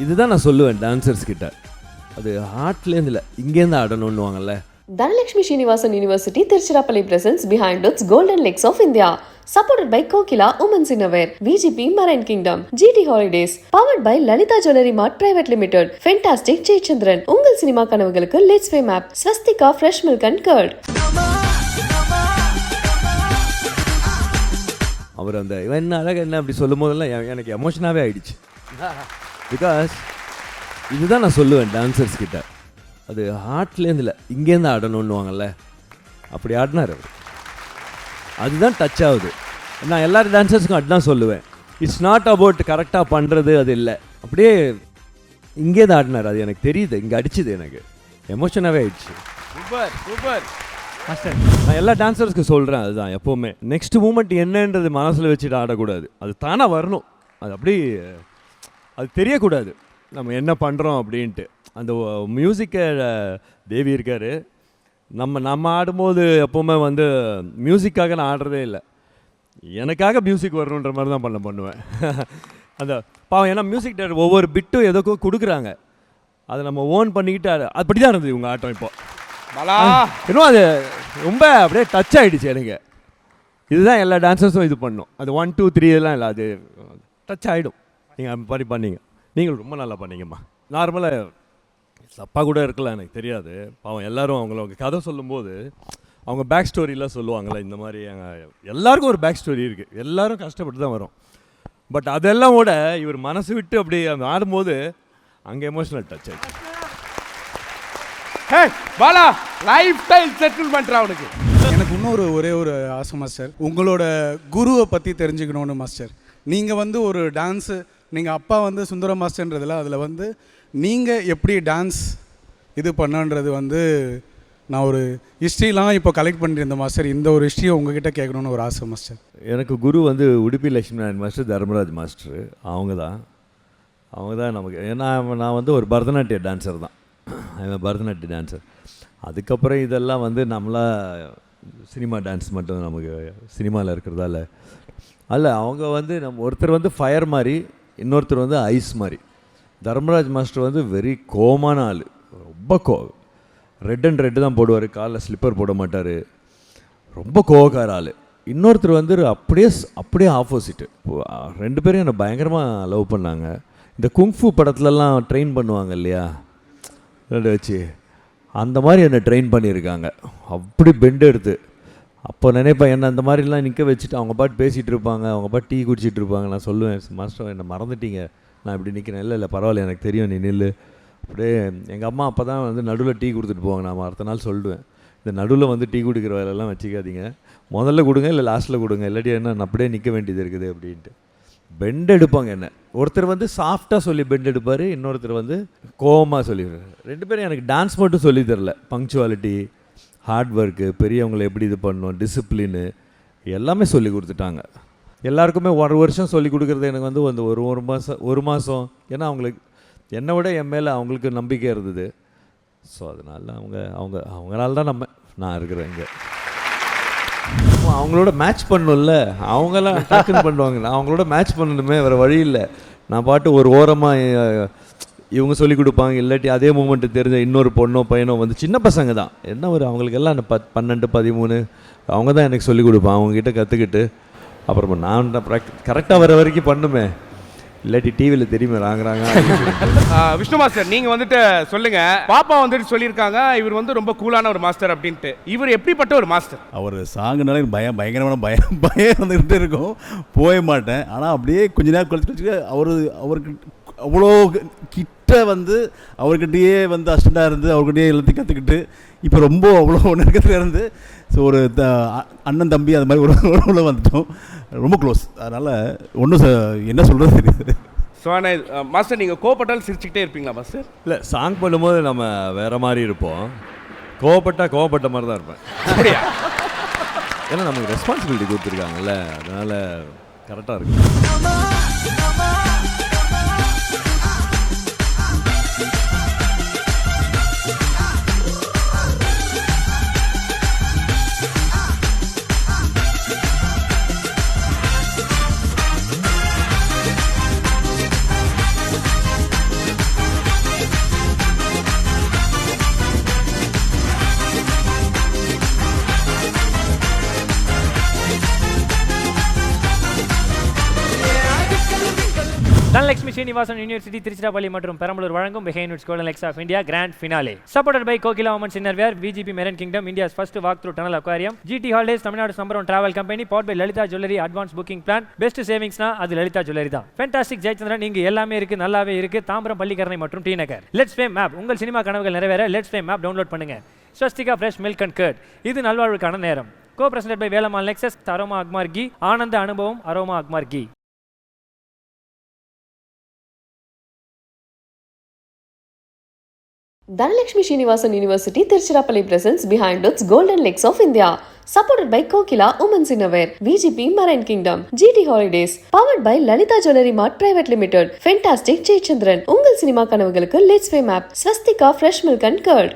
இதுதான் நான் சொல்லுவேன் டான்சர்ஸ் கிட்ட. அது ஹார்ட்லேருந்து இல்லை, இங்கேருந்து ஆடணும்னுவாங்கல்ல. Dhanalakshmi Srinivasan University, Tiruchirappalli presents Behind Its Golden Lakes of India. Supported by Kokila Women's Innerwear, VGP Marine Kingdom, GT Holidays, powered by Lalita Jewellery Mart Private Limited, Fantastic Jaychandran, Ungal Cinema Kanavugalukku Let's Fame app, Swastika Fresh Milk and Curd. அவர் அந்த என்ன அழகு என்ன அப்படி சொல்லும் போதெல்லாம் எனக்கு எமோஷனாகவே ஆயிடுச்சு. Because இதுதான் நான் சொல்லுவேன் டான்சர்ஸ் கிட்ட. அது ஹார்ட்லேருந்து இல்லை, இங்கேருந்து ஆடணும்னுவாங்கல்ல. அப்படி ஆடினார் அவர். அதுதான் டச் ஆகுது. நான் எல்லா டான்சர்ஸுக்கும் அதுதான் சொல்லுவேன். இட்ஸ் நாட் அபவுட் கரெக்டாக பண்ணுறது, அது இல்லை. அப்படியே இங்கேருந்து ஆடினார். அது எனக்கு தெரியுது, இங்கே அடிச்சுது, எனக்கு எமோஷனாகவே ஆயிடுச்சு. Super super master. நான் எல்லா டான்சர்ஸ்க்கு சொல்கிறேன் அதுதான் எப்போவுமே. நெக்ஸ்ட் மூமெண்ட் என்னன்றது மனசில் வச்சுட்டு ஆடக்கூடாது. அது தானாக வரணும். அது அப்படி அது தெரியக்கூடாது நம்ம என்ன பண்ணுறோம் அப்படின்ட்டு. அந்த மியூசிக்கை தேவி இருக்கார். நம்ம ஆடும்போது எப்போவுமே வந்து மியூசிக்காக நான் ஆடுறதே இல்லை, எனக்காக மியூசிக் வரணுன்ற மாதிரி தான் பண்ணுவேன். அந்த பாவம், ஏன்னா மியூசிக் டேரக்டர் ஒவ்வொரு பிட்டும் எதோ கொடுக்குறாங்க, அதை நம்ம ஓன் பண்ணிக்கிட்டு அப்படி தான் இருந்தது இவங்க ஆட்டம். இப்போ இன்னும் அது ரொம்ப அப்படியே டச் ஆகிடுச்சு எனக்கு. இதுதான் எல்லா டான்ஸர்ஸும் இது பண்ணும். அது 1 2 3 இதெல்லாம் இல்லை, அது டச் ஆகிடும். நீங்கள் அந்த மாதிரி பண்ணீங்க, நீங்கள் ரொம்ப நல்லா பண்ணீங்கம்மா. நார்மலாக தப்பாக கூட இருக்கலாம், எனக்கு தெரியாது. பாவம் எல்லாரும் அவங்கள கதை சொல்லும்போது அவங்க பேக் ஸ்டோரிலாம் சொல்லுவாங்கள்ல. இந்த மாதிரி எல்லாருக்கும் ஒரு பேக் ஸ்டோரி இருக்குது, எல்லோரும் கஷ்டப்பட்டு தான் வரும். பட் அதெல்லாம் கூட இவர் மனசு விட்டு அப்படி அந்த ஆடும்போது அங்கே எமோஷனல் டச் ஆகிடுச்சு. ஹே பாலா, லைஃப் ஸ்டைல் செட்டில்மெண்ட் அவனுக்கு. எனக்கு இன்னொரு ஒரே ஒரு ஆசை மாஸ்டர், உங்களோட குருவை பற்றி தெரிஞ்சுக்கணுன்னு மாஸ்டர். நீங்கள் வந்து ஒரு டான்ஸு, நீங்கள் அப்பா வந்து சுந்தரம் மாஸ்டர்ன்றதில் அதில் வந்து நீங்கள் எப்படி டான்ஸ் இது பண்ணன்றது வந்து நான் ஒரு ஹிஸ்ட்ரிலாம் இப்போ கலெக்ட் பண்ணியிருந்தேன் மாஸ்டர். இந்த ஒரு ஹிஸ்ட்ரியை உங்ககிட்ட கேட்கணுன்னு ஒரு ஆசை மாஸ்டர். எனக்கு குரு வந்து உடுப்பி லட்சுமி நாராயண் மாஸ்டர், தர்மராஜ் மாஸ்டர். அவங்க தான் நமக்கு. ஏன்னா நான் வந்து ஒரு பரதநாட்டிய டான்ஸர் தான், பரதநாட்டிய டான்ஸர். அதுக்கப்புறம் இதெல்லாம் வந்து நம்மளா சினிமா டான்ஸ் மட்டும் நமக்கு சினிமாவில் இருக்கிறதால அல்ல. அவங்க வந்து ஒருத்தர் வந்து ஃபயர் மாதிரி, இன்னொருத்தர் வந்து ஐஸ் மாதிரி. தர்மராஜ் மாஸ்டர் வந்து வெரி கோமான ஆள், ரொம்ப ரெட் அண்ட் ரெட்டு தான் போடுவார், காலில் ஸ்லிப்பர் போட மாட்டார், ரொம்ப கோவக்கார ஆள். இன்னொருத்தர் வந்து அப்படியே ஆப்போசிட்டு. ரெண்டு பேரும் என்னை பயங்கரமாக லவ் பண்ணாங்க. இந்த குங்ஃபு படத்துலலாம் ட்ரெயின் பண்ணுவாங்க இல்லையா வச்சு, அந்த மாதிரி என்னை ட்ரெயின் பண்ணியிருக்காங்க. அப்படி பெண்டு எடுத்து அப்போ நினைப்பேன், என்ன அந்த மாதிரிலாம் நிற்க வச்சுட்டு அவங்க பாட்டு பேசிகிட்டு இருப்பாங்க, அவங்க பாட்டு டீ குடிச்சிட்டு இருப்பாங்க. நான் சொல்லுவேன், மாஸ்டர் என்னை மறந்துட்டீங்க, நான் இப்படி நிற்கிறேன். இல்லை பரவாயில்ல, எனக்கு தெரியும், நீ நில்லு. அப்படியே எங்கள் அம்மா அப்போ தான் வந்து நடுவில் டீ கொடுத்துட்டு போவாங்க. நான் அடுத்த நாள் சொல்லுவேன், இந்த நடுவில் வந்து டீ குடிக்கிற வேலையெல்லாம் வச்சுக்காதீங்க, முதல்ல கொடுங்க இல்லை லாஸ்ட்டில் கொடுங்க, இல்லாட்டி என்ன நான் அப்படியே நிற்க வேண்டியது இருக்குது அப்படின்ட்டு. பெண்ட் எடுப்பாங்க என்ன. ஒருத்தர் வந்து சாஃப்டாக சொல்லி பெண்ட் எடுப்பார், இன்னொருத்தர் வந்து கோவமாக சொல்லிடுறாரு. ரெண்டு பேரும் எனக்கு டான்ஸ் மட்டும் சொல்லி தரல, பங்க்சுவாலிட்டி, ஹார்ட் ஒர்க்கு, பெரியவங்களை எப்படி இது பண்ணணும், டிசிப்ளின்னு எல்லாமே சொல்லி கொடுத்துட்டாங்க. எல்லாருக்குமே ஒரு வருஷம் சொல்லி கொடுக்குறது எனக்கு வந்து அந்த ஒரு மாதம். ஏன்னா அவங்களுக்கு என்னை விட என் மேலே அவங்களுக்கு நம்பிக்கை இருந்தது. ஸோ அதனால அவங்களால தான் நான் இருக்கிறேன் இங்கே. அவங்களோட மேட்ச் பண்ணணும்ல, அவங்களாம் டக்குன்னு பண்ணுவாங்க, நான் அவங்களோட மேட்ச் பண்ணணுமே, வேறு வழி இல்லை. நான் பாட்டு ஒரு ஓரமாக இவங்க சொல்லிக் கொடுப்பாங்க, இல்லாட்டி அதே மூமெண்ட்டு தெரிஞ்ச இன்னொரு பொண்ணோ பையனோ வந்து சின்ன பசங்க தான், என்ன ஒரு அவங்களுக்கெல்லாம் அந்த 12 13 அவங்க தான் எனக்கு சொல்லிக் கொடுப்பான். அவங்கக்கிட்ட கற்றுக்கிட்டு அப்புறமா நான் கரெக்டாக வர வரைக்கும் பண்ணுமே, இல்லாட்டி டிவியில் தெரியுமே ராங்கிறாங்க. விஷ்ணு மாஸ்டர், நீங்கள் வந்துட்டு சொல்லுங்கள். பாப்பா வந்துட்டு சொல்லியிருக்காங்க இவர் வந்து ரொம்ப கூலான ஒரு மாஸ்டர் அப்படின்ட்டு. இவர் எப்படிப்பட்ட ஒரு மாஸ்டர்? அவர் சாங்குனால பயங்கரமான பயம் வந்துக்கிட்டே இருக்கும், போய மாட்டேன். ஆனால் அப்படியே கொஞ்ச நேரம் கழிச்சு அவருக்கு அவ்வளோ கிட்ட வந்து அவர்கிட்டயே வந்து அசிஸ்டண்டாக இருந்து அவர்கிட்டயே எல்லாத்தையும் கற்றுக்கிட்டு இப்போ ரொம்ப அவ்வளோ நெருக்கத்தில் இருந்து ஸோ ஒரு அண்ணன் தம்பி அது மாதிரி ஒரு வந்துட்டோம், ரொம்ப க்ளோஸ். அதனால் ஒன்றும் என்ன சொல்கிறது தெரியுது. ஸோ ஆனால் மாஸ்டர், நீங்கள் கோவப்பட்டாலும் சிரிச்சுக்கிட்டே இருப்பீங்களா மாஸ்டர்? இல்லை, சாங் பண்ணும்போது நம்ம வேறு மாதிரி இருப்போம், கோவப்பட்ட மாதிரி தான் இருப்பேன். சரியா? ஏன்னா நமக்கு ரெஸ்பான்சிபிலிட்டி கொடுத்துருக்காங்கல்ல, அதனால் கரெக்டாக இருக்கும். ஸ்ரீனிவாசன் யூனிவர்சிட்டி திருச்சிராப்பள்ளி மற்றும் பெரம்பலூர் வழங்கும் Behind Its Golden Lakes of India Grand Finale. Supported by Kokila Women's Innerwear, VGP Marine Kingdom, India's first walk-through tunnel aquarium, GT Holidays, Tamil Nadu's #1 travel company, powered by Lalita Jewelry Advanced Booking Plan. Best savings na அது Lalitha jewellery தான். Fantastic Jayachandran, இங்க எல்லாமே இருக்கு, நல்லாவே இருக்கு. தாம்பரம், பள்ளிக்கரணை மற்றும் T Nagar. Let's Fame app உங்கள் சினிமா கனவுகள் நிறைவேற Let's Fame app டவுன்லோட் பண்ணுங்க. Swastika fresh milk and curd, இது நல்வாழ்வுக்கான நேரம். Co-presented by Velammal Lexus, aroma Agmark ghee, ஆனந்த அனுபவம் aroma Agmark ghee. Dhanalakshmi Srinivasan University Tiruchirappalli presents Behind Its Golden Lakes of India. Supported by Kokila Women's Innerwear, VGP Marine Kingdom, GT Holidays, powered by Lalita Jewelry Mart Private Limited. Fantastic Jayachandran, உங்கள் cinema கனவுகளுக்கு Let's Fame app, Swastika fresh milk and curd.